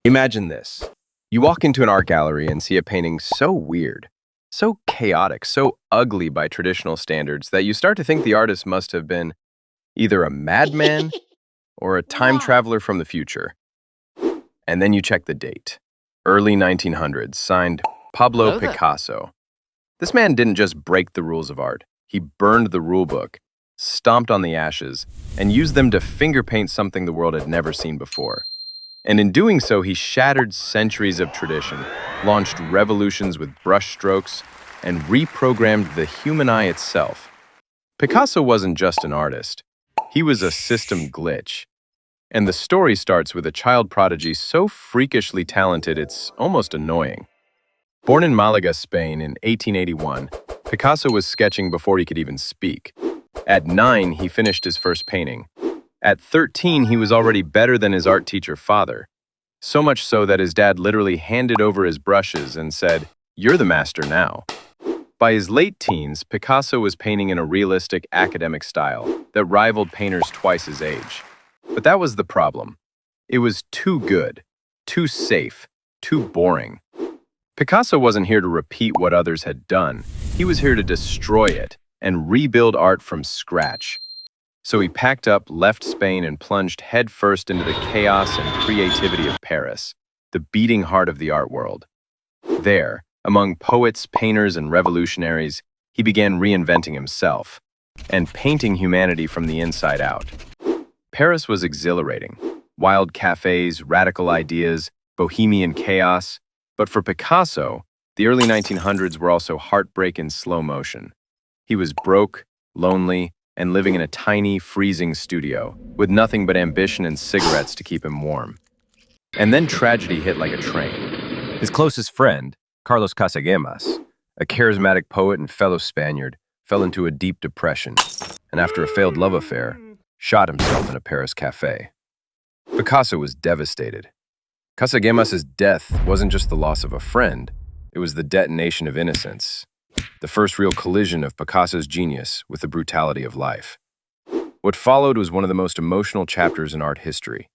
Imagine this. You walk into an art gallery and see a painting so weird, so chaotic, so ugly by traditional standards that you start to think the artist must have been either a madman or a time Wow. traveler from the future. And then you check the date. Early 1900s, signed Pablo Hello there. Picasso. This man didn't just break the rules of art. He burned the rulebook, stomped on the ashes, and used them to finger paint something the world had never seen before. And in doing so, he shattered centuries of tradition, launched revolutions with brushstrokes, and reprogrammed the human eye itself. Picasso wasn't just an artist. He was a system glitch. And the story starts with a child prodigy so freakishly talented it's almost annoying. Born in Malaga, Spain in 1881, Picasso was sketching before he could even speak. At 9, he finished his first painting. At 13, he was already better than his art teacher father. So much so that his dad literally handed over his brushes and said, "You're the master now." By his late teens, Picasso was painting in a realistic academic style that rivaled painters twice his age. But that was the problem. It was too good, too safe, too boring. Picasso wasn't here to repeat what others had done. He was here to destroy it and rebuild art from scratch. So he packed up, left Spain, and plunged headfirst into the chaos and creativity of Paris, the beating heart of the art world. There, among poets, painters, and revolutionaries, he began reinventing himself and painting humanity from the inside out. Paris was exhilarating. Wild cafes, radical ideas, bohemian chaos. But for Picasso, the early 1900s were also heartbreak in slow motion. He was broke, lonely, and living in a tiny, freezing studio, with nothing but ambition and cigarettes to keep him warm. And then tragedy hit like a train. His closest friend, Carlos Casagemas, a charismatic poet and fellow Spaniard, fell into a deep depression, and after a failed love affair, shot himself in a Paris cafe. Picasso was devastated. Casagemas' death wasn't just the loss of a friend, it was the detonation of innocence, the first real collision of Picasso's genius with the brutality of life. What followed was one of the most emotional chapters in art history,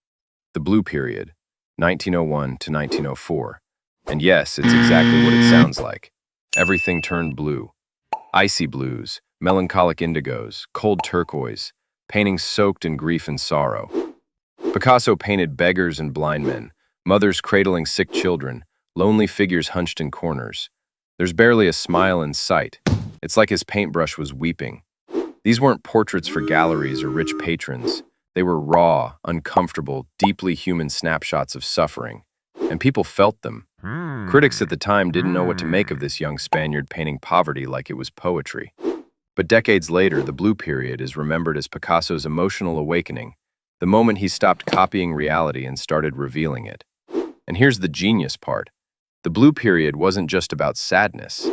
the Blue Period, 1901 to 1904. And yes, it's exactly what it sounds like. Everything turned blue. Icy blues, melancholic indigos, cold turquoise, paintings soaked in grief and sorrow. Picasso painted beggars and blind men, mothers cradling sick children, lonely figures hunched in corners. There's barely a smile in sight. It's like his paintbrush was weeping. These weren't portraits for galleries or rich patrons. They were raw, uncomfortable, deeply human snapshots of suffering. And people felt them. Critics at the time didn't know what to make of this young Spaniard painting poverty like it was poetry. But decades later, the Blue Period is remembered as Picasso's emotional awakening, the moment he stopped copying reality and started revealing it. And here's the genius part. The Blue Period wasn't just about sadness.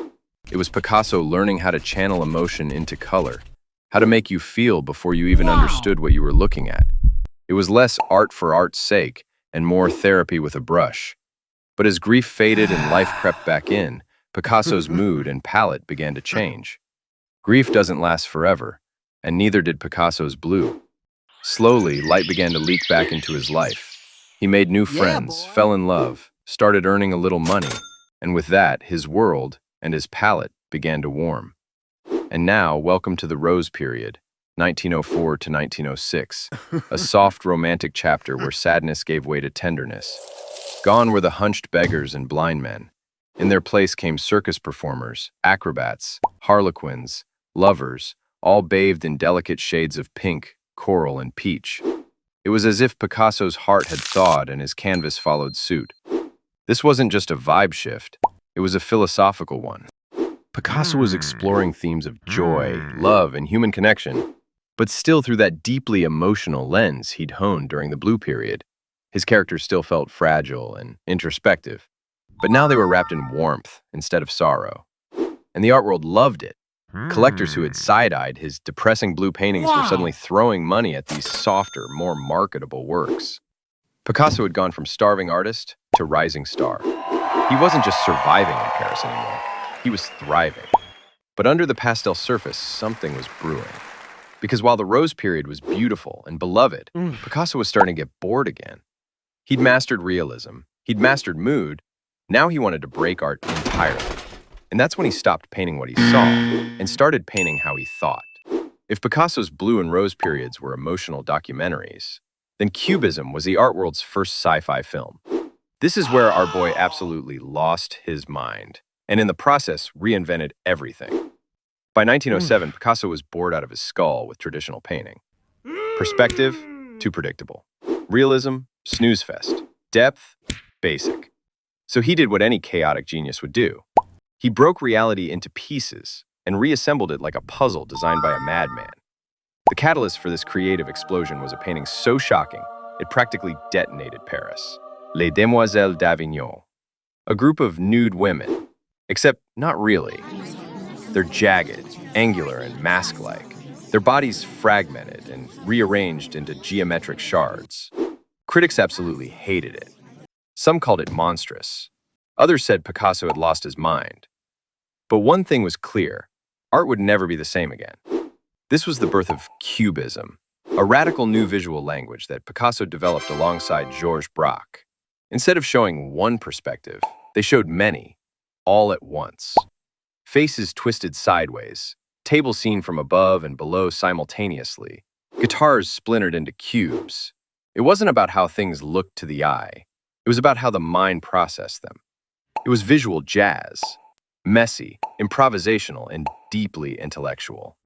It was Picasso learning how to channel emotion into color, how to make you feel before you even understood what you were looking at. It was less art for art's sake and more therapy with a brush. But as grief faded and life crept back in, Picasso's mood and palette began to change. Grief doesn't last forever, and neither did Picasso's blue. Slowly, light began to leak back into his life. He made new friends, fell in love, started earning a little money, and with that, his world and his palette began to warm. And now, welcome to the Rose Period, 1904 to 1906, a soft romantic chapter where sadness gave way to tenderness. Gone were the hunched beggars and blind men. In their place came circus performers, acrobats, harlequins, lovers, all bathed in delicate shades of pink, coral, and peach. It was as if Picasso's heart had thawed and his canvas followed suit. This wasn't just a vibe shift, it was a philosophical one. Picasso was exploring themes of joy, love, and human connection, but still through that deeply emotional lens he'd honed during the Blue Period. His characters still felt fragile and introspective, but now they were wrapped in warmth instead of sorrow. And the art world loved it. Collectors who had side-eyed his depressing blue paintings were suddenly throwing money at these softer, more marketable works. Picasso had gone from starving artist to rising star. He wasn't just surviving in Paris anymore. He was thriving. But under the pastel surface, something was brewing. Because while the Rose Period was beautiful and beloved, Picasso was starting to get bored again. He'd mastered realism, He'd mastered mood. Now he wanted to break art entirely. And that's when he stopped painting what he saw and started painting how he thought. If Picasso's blue and rose periods were emotional documentaries, then Cubism was the art world's first sci-fi film. This is where our boy absolutely lost his mind, and in the process, reinvented everything. By 1907, Picasso was bored out of his skull with traditional painting. Perspective, too predictable. Realism, snooze fest. Depth, basic. So he did what any chaotic genius would do. He broke reality into pieces and reassembled it like a puzzle designed by a madman. The catalyst for this creative explosion was a painting so shocking, it practically detonated Paris. Les Demoiselles d'Avignon. A group of nude women, except not really. They're jagged, angular, and mask-like. Their bodies fragmented and rearranged into geometric shards. Critics absolutely hated it. Some called it monstrous. Others said Picasso had lost his mind. But one thing was clear: art would never be the same again. This was the birth of Cubism, a radical new visual language that Picasso developed alongside Georges Braque. Instead of showing one perspective, they showed many, all at once. Faces twisted sideways, tables seen from above and below simultaneously, guitars splintered into cubes. It wasn't about how things looked to the eye. It was about how the mind processed them. It was visual jazz, messy, improvisational, and deeply intellectual.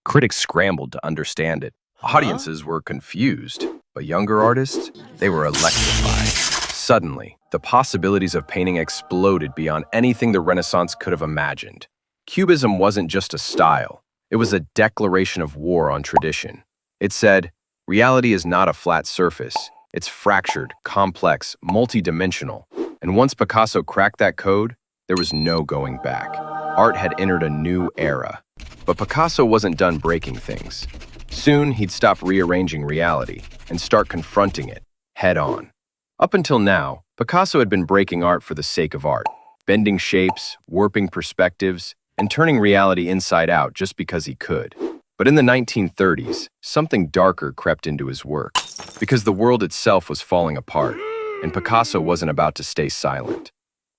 Critics scrambled to understand it. Audiences were confused, but younger artists, they were electrified. Suddenly, the possibilities of painting exploded beyond anything the Renaissance could have imagined. Cubism wasn't just a style. It was a declaration of war on tradition. It said, reality is not a flat surface. It's fractured, complex, multidimensional. And once Picasso cracked that code, there was no going back. Art had entered a new era. But Picasso wasn't done breaking things. Soon, he'd stop rearranging reality and start confronting it, head-on. Up until now, Picasso had been breaking art for the sake of art, bending shapes, warping perspectives, and turning reality inside out just because he could. But in the 1930s, something darker crept into his work, because the world itself was falling apart, and Picasso wasn't about to stay silent.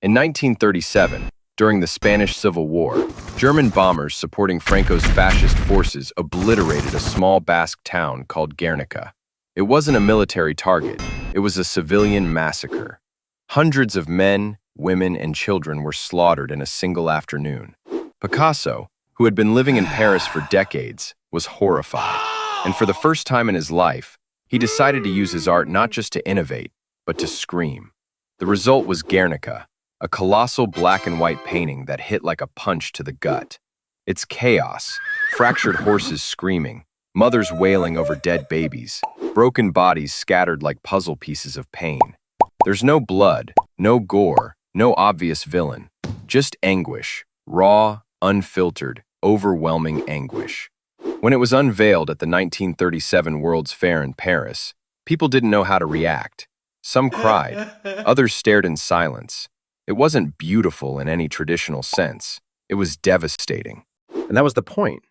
In 1937, during the Spanish Civil War, German bombers supporting Franco's fascist forces obliterated a small Basque town called Guernica. It wasn't a military target, it was a civilian massacre. Hundreds of men, women, and children were slaughtered in a single afternoon. Picasso, who had been living in Paris for decades, was horrified. And for the first time in his life, he decided to use his art not just to innovate, but to scream. The result was Guernica, a colossal black and white painting that hit like a punch to the gut. It's chaos, fractured horses screaming, mothers wailing over dead babies, broken bodies scattered like puzzle pieces of pain. There's no blood, no gore, no obvious villain, just anguish, raw, unfiltered, overwhelming anguish. When it was unveiled at the 1937 World's Fair in Paris, people didn't know how to react. Some cried, others stared in silence. It wasn't beautiful in any traditional sense. It was devastating. And that was the point.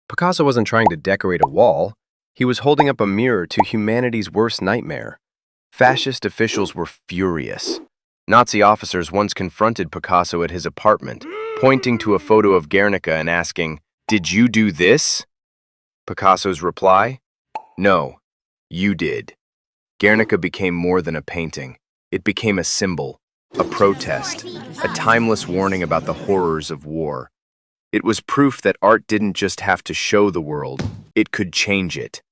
Picasso wasn't trying to decorate a wall. He was holding up a mirror to humanity's worst nightmare. Fascist officials were furious. Nazi officers once confronted Picasso at his apartment, pointing to a photo of Guernica and asking, "Did you do this?" Picasso's reply? "No, you did." Guernica became more than a painting. It became a symbol, a protest, a timeless warning about the horrors of war. It was proof that art didn't just have to show the world, it could change it.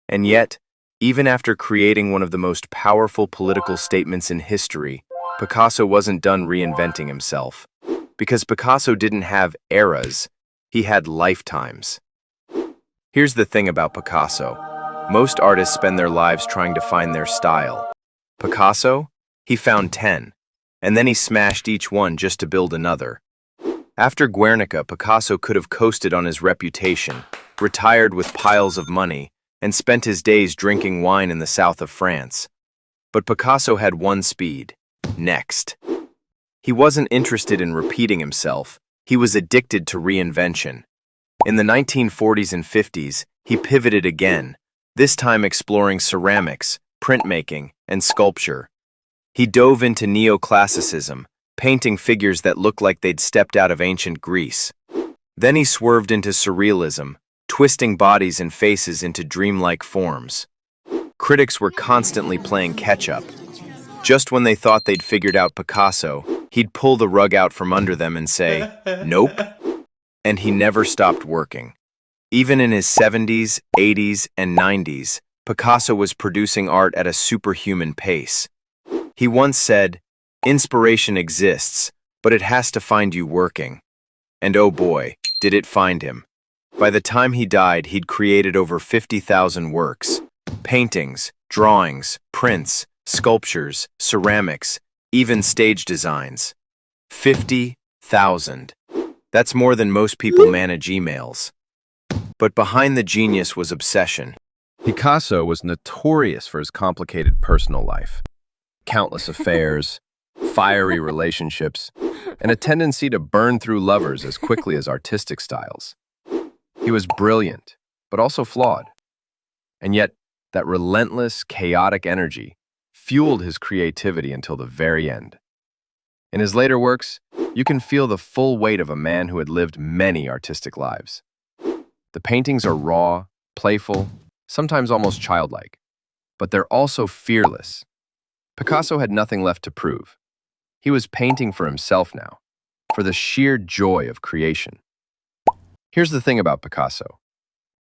And yet, even after creating one of the most powerful political statements in history, Picasso wasn't done reinventing himself. Because Picasso didn't have eras, he had lifetimes. Here's the thing about Picasso. Most artists spend their lives trying to find their style. Picasso? He found 10. And then he smashed each one just to build another. After Guernica, Picasso could have coasted on his reputation, retired with piles of money, and spent his days drinking wine in the south of France. But Picasso had one speed: next. He wasn't interested in repeating himself, he was addicted to reinvention. In the 1940s and 50s, he pivoted again, this time exploring ceramics, printmaking, and sculpture. He dove into neoclassicism, painting figures that looked like they'd stepped out of ancient Greece. Then he swerved into surrealism, twisting bodies and faces into dreamlike forms. Critics were constantly playing catch-up. Just when they thought they'd figured out Picasso, he'd pull the rug out from under them and say, "Nope." And he never stopped working. Even in his 70s, 80s, and 90s, Picasso was producing art at a superhuman pace. He once said, "Inspiration exists, but it has to find you working." And oh boy, did it find him. By the time he died, he'd created over 50,000 works. Paintings, drawings, prints, sculptures, ceramics, even stage designs. 50,000. That's more than most people manage emails. But behind the genius was obsession. Picasso was notorious for his complicated personal life. Countless affairs, fiery relationships, and a tendency to burn through lovers as quickly as artistic styles. He was brilliant, but also flawed. And yet, that relentless, chaotic energy fueled his creativity until the very end. In his later works, you can feel the full weight of a man who had lived many artistic lives. The paintings are raw, playful, sometimes almost childlike, but they're also fearless. Picasso had nothing left to prove. He was painting for himself now, for the sheer joy of creation. Here's the thing about Picasso.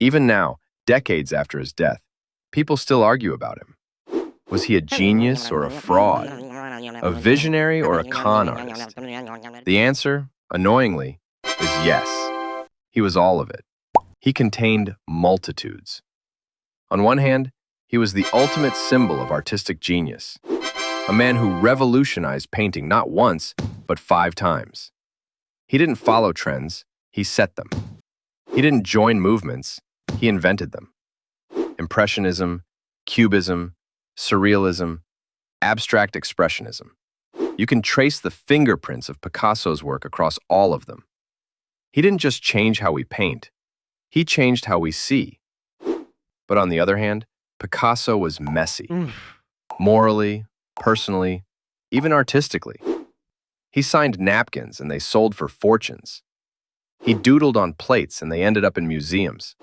Even now, decades after his death, people still argue about him. Was he a genius or a fraud? A visionary or a con artist? The answer, annoyingly, is yes. He was all of it. He contained multitudes. On one hand, he was the ultimate symbol of artistic genius, a man who revolutionized painting not once, but 5 times. He didn't follow trends, he set them. He didn't join movements, he invented them. Impressionism, Cubism, Surrealism, abstract expressionism. You can trace the fingerprints of Picasso's work across all of them. He didn't just change how we paint, he changed how we see. But on the other hand, Picasso was messy. Morally, personally, even artistically. He signed napkins and they sold for fortunes. He doodled on plates and they ended up in museums.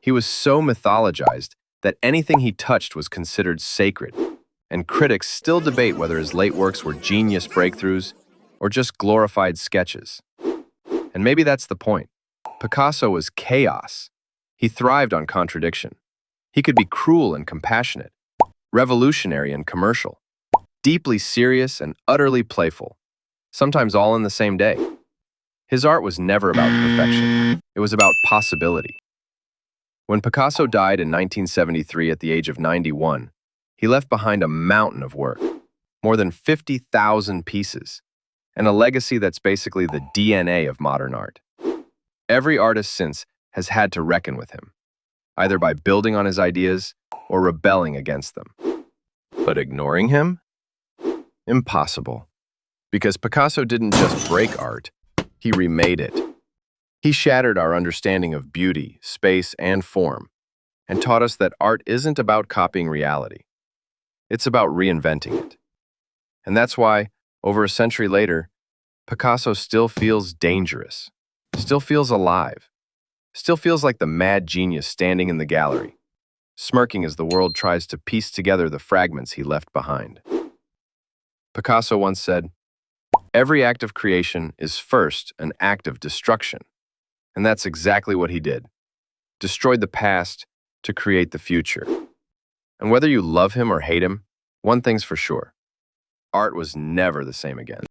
He was so mythologized that anything he touched was considered sacred, and critics still debate whether his late works were genius breakthroughs or just glorified sketches. And maybe that's the point. Picasso was chaos. He thrived on contradiction. He could be cruel and compassionate, revolutionary and commercial, deeply serious and utterly playful, sometimes all in the same day. His art was never about perfection. It was about possibility. When Picasso died in 1973 at the age of 91, he left behind a mountain of work, more than 50,000 pieces, and a legacy that's basically the DNA of modern art. Every artist since has had to reckon with him, either by building on his ideas or rebelling against them. But ignoring him? Impossible. Because Picasso didn't just break art, he remade it. He shattered our understanding of beauty, space, and form, and taught us that art isn't about copying reality. It's about reinventing it. And that's why, over a century later, Picasso still feels dangerous, still feels alive, still feels like the mad genius standing in the gallery, smirking as the world tries to piece together the fragments he left behind. Picasso once said, "Every act of creation is first an act of destruction." And that's exactly what he did. Destroyed the past to create the future. And whether you love him or hate him, one thing's for sure. Art was never the same again.